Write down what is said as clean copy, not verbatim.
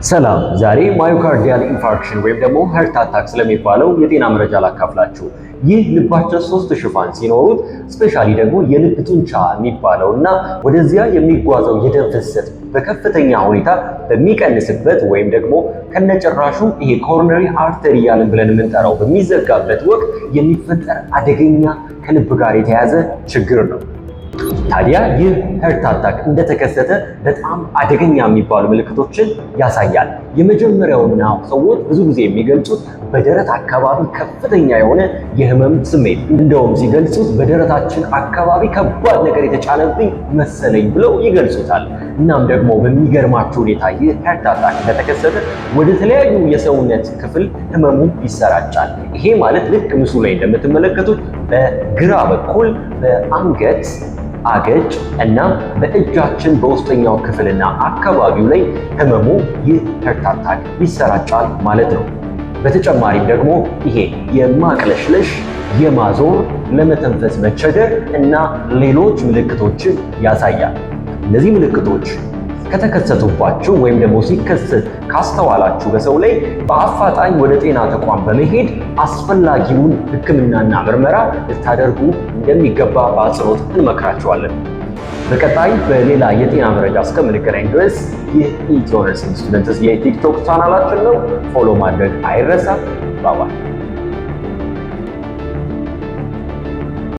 ሰላም ዛሬ ማዮካርዲያል ኢንፋርክሽን ወይም ደግሞ ሀርት አታክ ስለሚባለው የጤና መረጃ ላካፍላችሁ። ይህ ልባችን ሶስት ሽፋን ሲኖሩት ስፔሻሊ ደግሞ የልብ ጡንቻ የሚባለውና ወደዚያ የሚጓዘው የደም ፍሰት በከፍተኛ ሁኔታ በሚቀንስበት ወይም ደግሞ ከነጭራሹ ይሄ ኮሮነሪ አርተሪ ያልን ብለን የምንጠራው በሚዘጋበት ወቅት የሚፈጠር አደገኛ ከልብ ጋር የተያያዘ ችግር ነው። ታዲያ ይህ ሀርት አታክ እንደተከሰተ በጣም አደገኛ የሚባሉ ምልክቶችን ያሳያል። የመጀመሪያውና ሰዎች ብዙ ጊዜ የሚገልጹት በደረት አካባቢ ከፍተኛ የሆነ የህመም ስሜት፣ እንደውም ሲገልጹት በደረታችን አካባቢ ከባድ ነገር የተጫነብኝ መሰለኝ ብለው ይገልጹታል። እናም ደግሞ በሚገርማችሁ ሁኔታ ይህ ሀርት አታክ እንደተከሰተ ወደ ተለያዩ የሰውነት ክፍል ህመሙ ይሰራጫል። ይሄ ማለት ልክ ምስሉ ላይ እንደምትመለከቱት በግራ በኩል በአንገት አገጭ እና በእጃችን በውስጠኛው ክፍልና አካባቢው ላይ ህመሙ ይህ ሀርት አታክ ይሰራጫል ማለት ነው። በተጨማሪም ደግሞ ይሄ የማቅለሽለሽ፣ የማዞር፣ ለመተንፈስ መቸገር እና ሌሎች ምልክቶችን ያሳያል። እነዚህ ምልክቶች ከተከሰቱባችሁ ወይም ደግሞ ሲከሰት ካስተዋላችሁ በሰው ላይ በአፋጣኝ ወደ ጤና ተቋም በመሄድ አስፈላጊውን ሕክምናና ምርመራ ልታደርጉ እንደሚገባ በአጽንኦት እንመክራችኋለን። በቀጣይ በሌላ የጤና መረጃ እስከምንገናኝ ድረስ ይህ ኢትዮ ነርሲንግ ስቱደንትስ የቲክቶክ ቻናላችን ነው። ፎሎ ማድረግ አይረሳ። ባባይ